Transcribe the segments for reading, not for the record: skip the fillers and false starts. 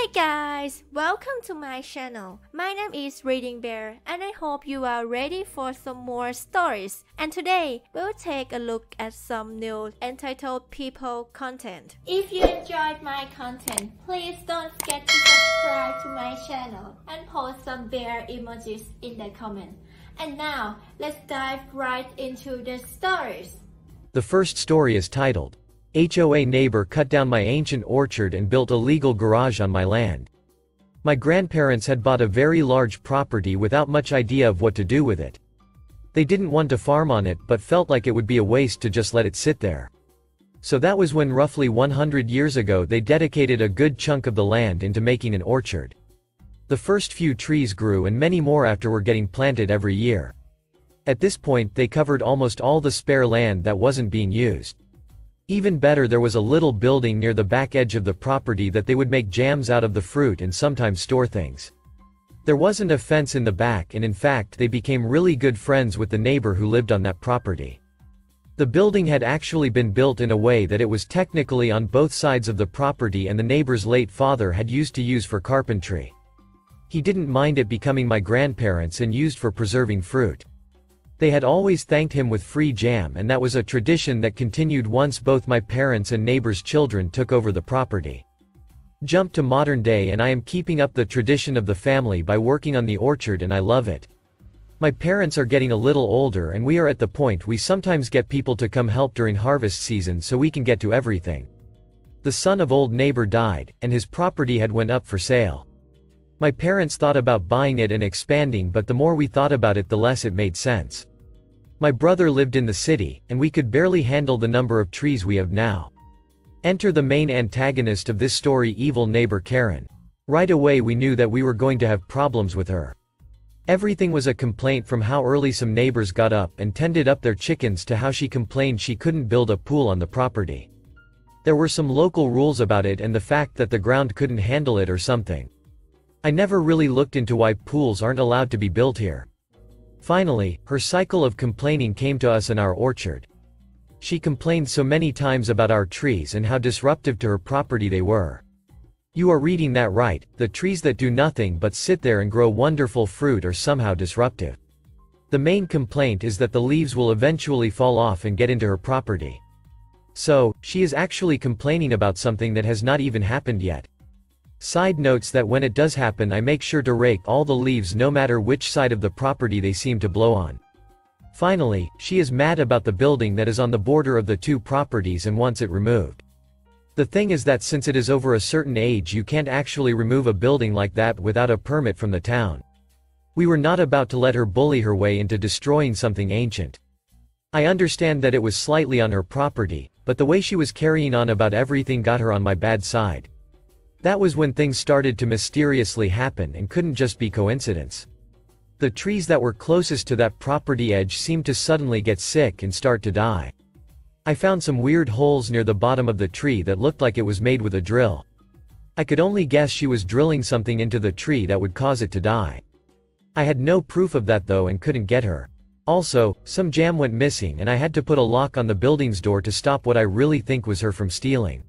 Hey guys, welcome to my channel. My name is ReadingBear and I hope you are ready for some more stories. And today, we'll take a look at some new entitled people content. If you enjoyed my content, please don't forget to subscribe to my channel and post some bear emojis in the comment. And now, let's dive right into the stories. The first story is titled, HOA neighbor cut down my ancient orchard and built a legal garage on my land. My grandparents had bought a very large property without much idea of what to do with it. They didn't want to farm on it but felt like it would be a waste to just let it sit there. So that was when roughly 100 years ago they dedicated a good chunk of the land into making an orchard. The first few trees grew and many more after were getting planted every year. At this point they covered almost all the spare land that wasn't being used. Even better, there was a little building near the back edge of the property that they would make jams out of the fruit and sometimes store things. There wasn't a fence in the back and in fact they became really good friends with the neighbor who lived on that property. The building had actually been built in a way that it was technically on both sides of the property and the neighbor's late father had used to use for carpentry. He didn't mind it becoming my grandparents and used for preserving fruit. They had always thanked him with free jam and that was a tradition that continued once both my parents and neighbors' children took over the property. Jump to modern day and I am keeping up the tradition of the family by working on the orchard and I love it. My parents are getting a little older and we are at the point we sometimes get people to come help during harvest season so we can get to everything. The son of old neighbor died, and his property had went up for sale. My parents thought about buying it and expanding, but the more we thought about it the less it made sense. My brother lived in the city, and we could barely handle the number of trees we have now. Enter the main antagonist of this story, evil neighbor Karen. Right away we knew that we were going to have problems with her. Everything was a complaint, from how early some neighbors got up and tended up their chickens to how she complained she couldn't build a pool on the property. There were some local rules about it and the fact that the ground couldn't handle it or something. I never really looked into why pools aren't allowed to be built here. Finally, her cycle of complaining came to us in our orchard. She complained so many times about our trees and how disruptive to her property they were. You are reading that right, the trees that do nothing but sit there and grow wonderful fruit are somehow disruptive. The main complaint is that the leaves will eventually fall off and get into her property. So, she is actually complaining about something that has not even happened yet. Side notes that when it does happen I make sure to rake all the leaves no matter which side of the property they seem to blow on. Finally, she is mad about the building that is on the border of the two properties and wants it removed. The thing is that since it is over a certain age you can't actually remove a building like that without a permit from the town. We were not about to let her bully her way into destroying something ancient. I understand that it was slightly on her property, but the way she was carrying on about everything got her on my bad side. That was when things started to mysteriously happen and couldn't just be coincidence. The trees that were closest to that property edge seemed to suddenly get sick and start to die. I found some weird holes near the bottom of the tree that looked like it was made with a drill. I could only guess she was drilling something into the tree that would cause it to die. I had no proof of that though and couldn't get her. Also, some jam went missing and I had to put a lock on the building's door to stop what I really think was her from stealing.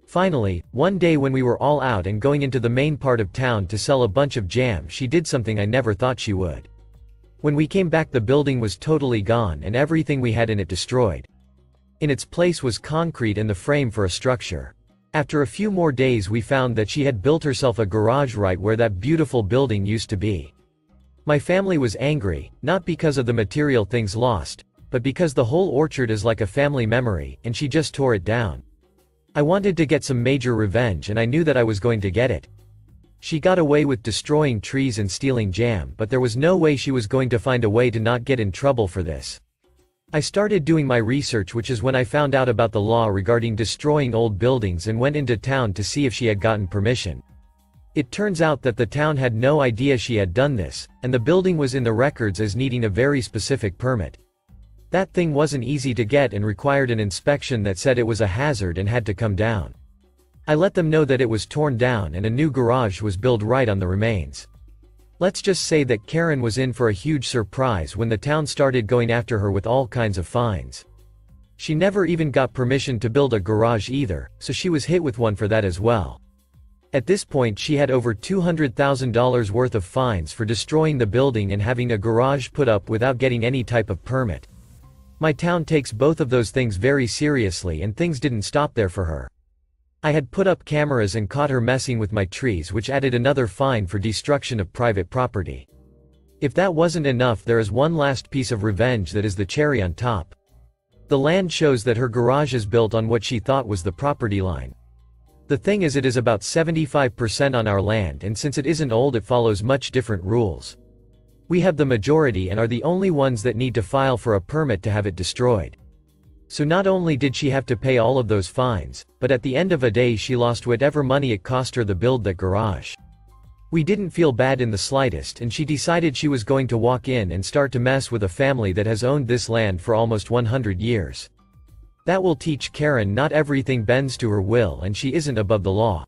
Finally, one day when we were all out and going into the main part of town to sell a bunch of jam, she did something I never thought she would. When we came back the building was totally gone and everything we had in it destroyed. In its place was concrete and the frame for a structure. After a few more days we found that she had built herself a garage right where that beautiful building used to be. My family was angry, not because of the material things lost, but because the whole orchard is like a family memory, and she just tore it down. I wanted to get some major revenge and I knew that I was going to get it. She got away with destroying trees and stealing jam, but there was no way she was going to find a way to not get in trouble for this. I started doing my research, which is when I found out about the law regarding destroying old buildings and went into town to see if she had gotten permission. It turns out that the town had no idea she had done this, and the building was in the records as needing a very specific permit. That thing wasn't easy to get and required an inspection that said it was a hazard and had to come down. I let them know that it was torn down and a new garage was built right on the remains. Let's just say that Karen was in for a huge surprise when the town started going after her with all kinds of fines. She never even got permission to build a garage either, so she was hit with one for that as well. At this point she had over $200,000 worth of fines for destroying the building and having a garage put up without getting any type of permit. My town takes both of those things very seriously, and things didn't stop there for her. I had put up cameras and caught her messing with my trees, which added another fine for destruction of private property. If that wasn't enough, there is one last piece of revenge that is the cherry on top. The land shows that her garage is built on what she thought was the property line. The thing is, it is about 75% on our land, and since it isn't old, it follows much different rules. We have the majority and are the only ones that need to file for a permit to have it destroyed. So not only did she have to pay all of those fines, but at the end of a day she lost whatever money it cost her to build that garage. We didn't feel bad in the slightest, and she decided she was going to walk in and start to mess with a family that has owned this land for almost 100 years. That will teach Karen not everything bends to her will, and she isn't above the law.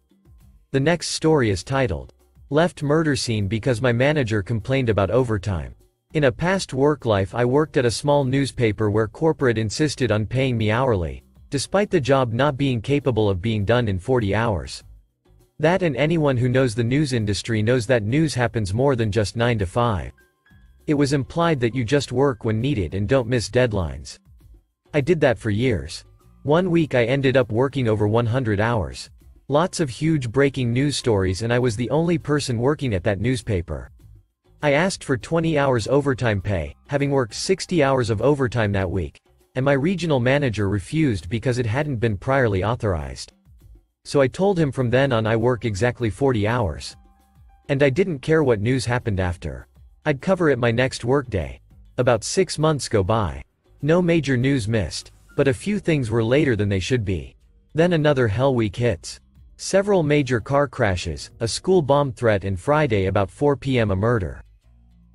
The next story is titled, Left Murder Scene Because My Manager Complained About Overtime. In a past work life I worked at a small newspaper where corporate insisted on paying me hourly, despite the job not being capable of being done in 40 hours. That, and anyone who knows the news industry knows that news happens more than just 9 to 5. It was implied that you just work when needed and don't miss deadlines. I did that for years. One week I ended up working over 100 hours. Lots of huge breaking news stories, and I was the only person working at that newspaper. I asked for 20 hours overtime pay, having worked 60 hours of overtime that week, and my regional manager refused because it hadn't been priorly authorized. So I told him from then on I work exactly 40 hours. And I didn't care what news happened after. I'd cover it my next workday. About 6 months go by. No major news missed, but a few things were later than they should be. Then another hell week hits. Several major car crashes, a school bomb threat, and Friday about 4 p.m. a murder.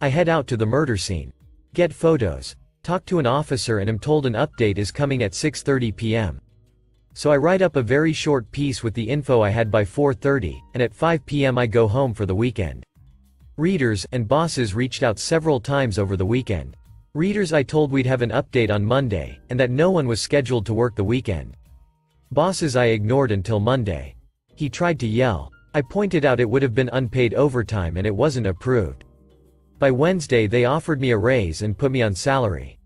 I head out to the murder scene. Get photos. Talk to an officer and am told an update is coming at 6:30 p.m. So I write up a very short piece with the info I had by 4:30, and at 5 p.m. I go home for the weekend. Readers and bosses reached out several times over the weekend. Readers I told we'd have an update on Monday, and that no one was scheduled to work the weekend. Bosses I ignored until Monday. He tried to yell. I pointed out it would have been unpaid overtime and it wasn't approved. By Wednesday they offered me a raise and put me on salary.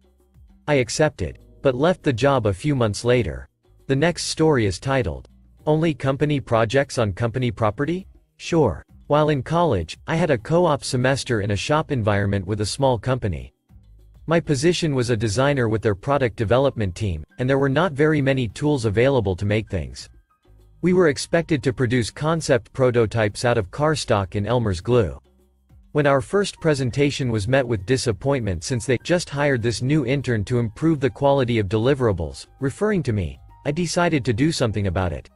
I accepted, but left the job a few months later. The next story is titled, Only Company Projects on Company Property? Sure. While in college, I had a co-op semester in a shop environment with a small company. My position was a designer with their product development team, and there were not very many tools available to make things. We were expected to produce concept prototypes out of cardstock and Elmer's glue. When our first presentation was met with disappointment since they just hired this new intern to improve the quality of deliverables, referring to me, I decided to do something about it.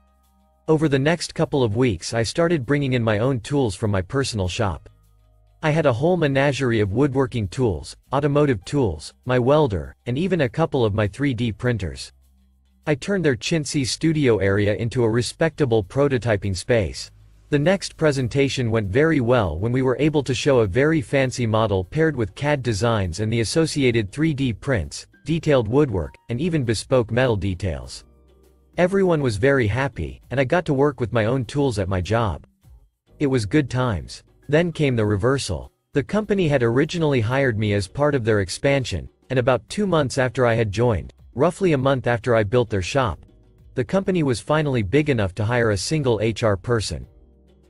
Over the next couple of weeks I started bringing in my own tools from my personal shop. I had a whole menagerie of woodworking tools, automotive tools, my welder, and even a couple of my 3D printers. I turned their chintzy studio area into a respectable prototyping space. The next presentation went very well when we were able to show a very fancy model paired with CAD designs and the associated 3D prints, detailed woodwork, and even bespoke metal details. Everyone was very happy, and I got to work with my own tools at my job. It was good times. Then came the reversal. The company had originally hired me as part of their expansion, and about 2 months after I had joined, roughly a month after I built their shop, the company was finally big enough to hire a single HR person.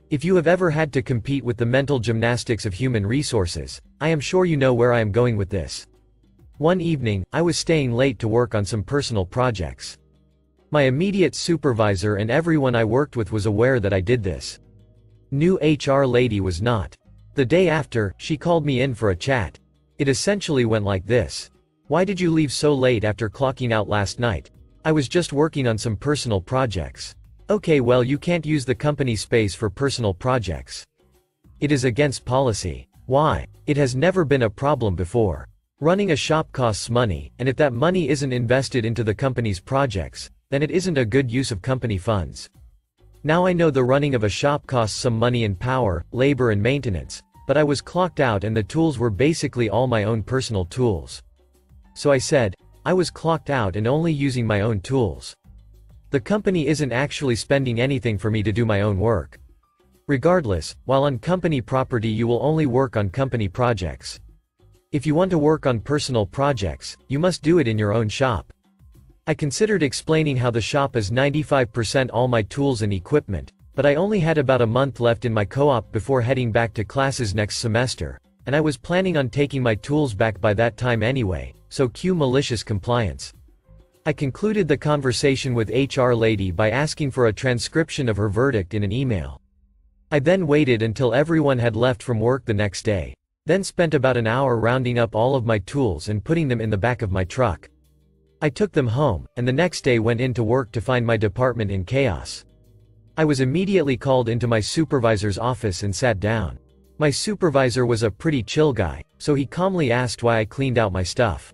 If you have ever had to compete with the mental gymnastics of human resources, I am sure you know where I am going with this. One evening, I was staying late to work on some personal projects. My immediate supervisor and everyone I worked with was aware that I did this. New HR lady was not. The day after, she called me in for a chat. It essentially went like this. Why did you leave so late after clocking out last night? I was just working on some personal projects. Okay, well, you can't use the company space for personal projects. It is against policy. Why? It has never been a problem before. Running a shop costs money, and if that money isn't invested into the company's projects, then it isn't a good use of company funds. Now I know the running of a shop costs some money in power, labor and maintenance, but I was clocked out and the tools were basically all my own personal tools. So I said, I was clocked out and only using my own tools. The company isn't actually spending anything for me to do my own work. Regardless, while on company property you will only work on company projects. If you want to work on personal projects, you must do it in your own shop. I considered explaining how the shop is 95% all my tools and equipment, but I only had about a month left in my co-op before heading back to classes next semester, and I was planning on taking my tools back by that time anyway, so cue malicious compliance. I concluded the conversation with HR lady by asking for a transcription of her verdict in an email. I then waited until everyone had left from work the next day, then spent about an hour rounding up all of my tools and putting them in the back of my truck. I took them home, and the next day went into work to find my department in chaos. I was immediately called into my supervisor's office and sat down. My supervisor was a pretty chill guy, so he calmly asked why I cleaned out my stuff.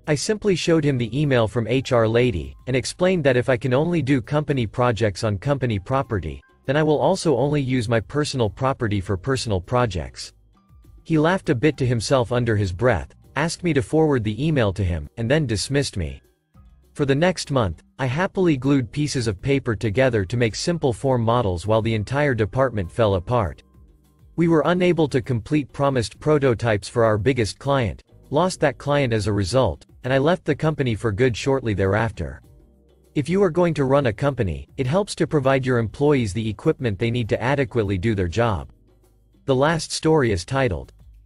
I simply showed him the email from HR lady, and explained that if I can only do company projects on company property, then I will also only use my personal property for personal projects. He laughed a bit to himself under his breath, asked me to forward the email to him, and then dismissed me. For the next month, I happily glued pieces of paper together to make simple form models while the entire department fell apart. We were unable to complete promised prototypes for our biggest client, lost that client as a result, and I left the company for good shortly thereafter. If you are going to run a company, it helps to provide your employees the equipment they need to adequately do their job. The last story is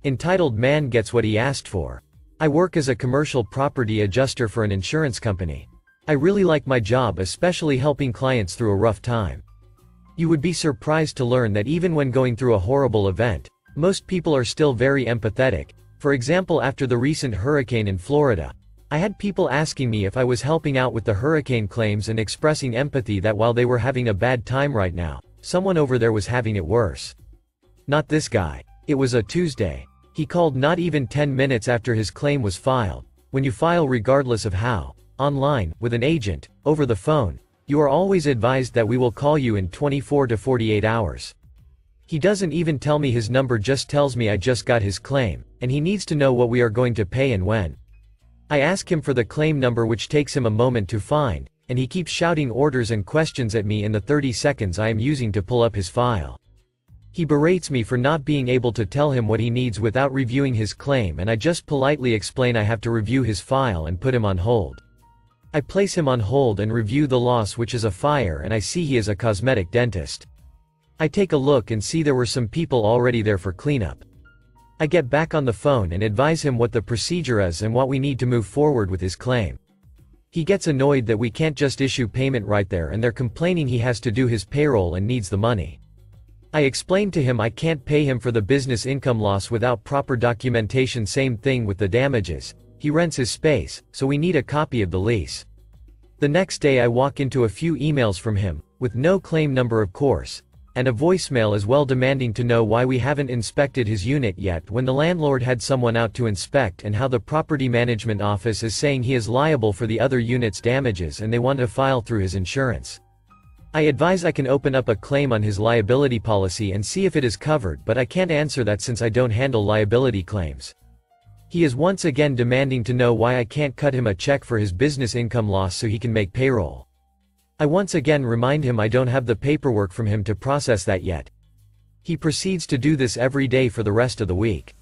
entitled Man Gets What He Asked For. I work as a commercial property adjuster for an insurance company. I really like my job, especially helping clients through a rough time. You would be surprised to learn that even when going through a horrible event, most people are still very empathetic. For example, after the recent hurricane in Florida, I had people asking me if I was helping out with the hurricane claims and expressing empathy that while they were having a bad time right now, someone over there was having it worse. Not this guy. It was a Tuesday. He called not even 10 minutes after his claim was filed. When you file, regardless of how, online, with an agent, over the phone, you are always advised that we will call you in 24 to 48 hours. He doesn't even tell me his number, just tells me I just got his claim, and he needs to know what we are going to pay and when. I ask him for the claim number, which takes him a moment to find, and he keeps shouting orders and questions at me in the 30 seconds I am using to pull up his file. He berates me for not being able to tell him what he needs without reviewing his claim, and I just politely explain I have to review his file and put him on hold. I place him on hold and review the loss, which is a fire, and I see he is a cosmetic dentist. I take a look and see there were some people already there for cleanup. I get back on the phone and advise him what the procedure is and what we need to move forward with his claim. He gets annoyed that we can't just issue payment right there, and they're complaining he has to do his payroll and needs the money. I explained to him I can't pay him for the business income loss without proper documentation. Same thing with the damages. He rents his space, so we need a copy of the lease. The next day I walk into a few emails from him, with no claim number of course, and a voicemail as well demanding to know why we haven't inspected his unit yet when the landlord had someone out to inspect, and how the property management office is saying he is liable for the other unit's damages and they want to file through his insurance. I advise I can open up a claim on his liability policy and see if it is covered, but I can't answer that since I don't handle liability claims. He is once again demanding to know why I can't cut him a check for his business income loss so he can make payroll. I once again remind him I don't have the paperwork from him to process that yet. He proceeds to do this every day for the rest of the week.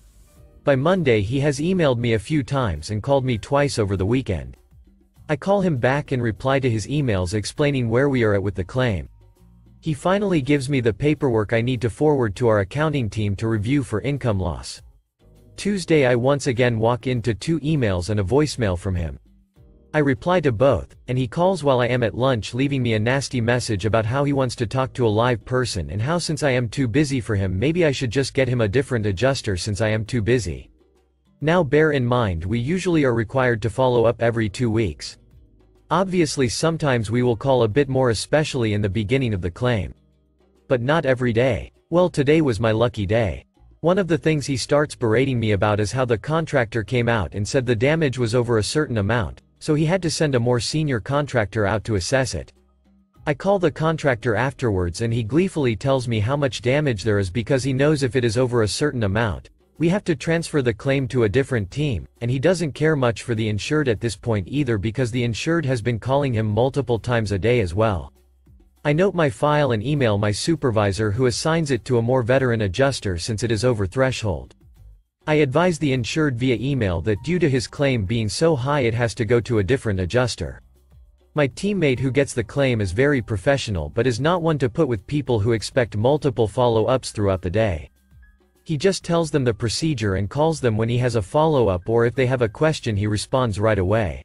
By Monday he has emailed me a few times and called me twice over the weekend. I call him back and reply to his emails explaining where we are at with the claim. He finally gives me the paperwork I need to forward to our accounting team to review for income loss. Tuesday I once again walk into 2 emails and a voicemail from him. I reply to both, and he calls while I am at lunch, leaving me a nasty message about how he wants to talk to a live person and how since I am too busy for him maybe I should just get him a different adjuster since I am too busy. Now bear in mind we usually are required to follow up every 2 weeks. Obviously sometimes we will call a bit more, especially in the beginning of the claim. But not every day. Well, today was my lucky day. One of the things he starts berating me about is how the contractor came out and said the damage was over a certain amount, so he had to send a more senior contractor out to assess it. I call the contractor afterwards and he gleefully tells me how much damage there is because he knows if it is over a certain amount, we have to transfer the claim to a different team, and he doesn't care much for the insured at this point either because the insured has been calling him multiple times a day as well. I note my file and email my supervisor who assigns it to a more veteran adjuster since it is over threshold. I advise the insured via email that due to his claim being so high it has to go to a different adjuster. My teammate who gets the claim is very professional but is not one to put with people who expect multiple follow-ups throughout the day. He just tells them the procedure and calls them when he has a follow-up, or if they have a question he responds right away.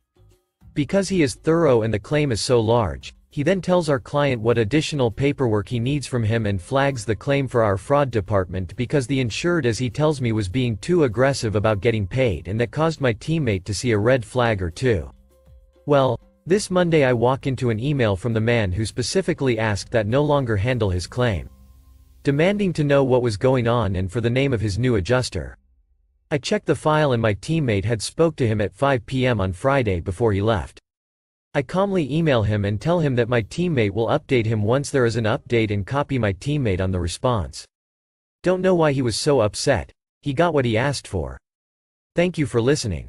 Because he is thorough and the claim is so large, he then tells our client what additional paperwork he needs from him and flags the claim for our fraud department because the insured, as he tells me, was being too aggressive about getting paid, and that caused my teammate to see a red flag or two. Well, this Monday I walk into an email from the man who specifically asked that no longer handle his claim, demanding to know what was going on and for the name of his new adjuster. I checked the file and my teammate had spoke to him at 5 p.m. on Friday before he left. I calmly email him and tell him that my teammate will update him once there is an update and copy my teammate on the response. Don't know why he was so upset. He got what he asked for. Thank you for listening.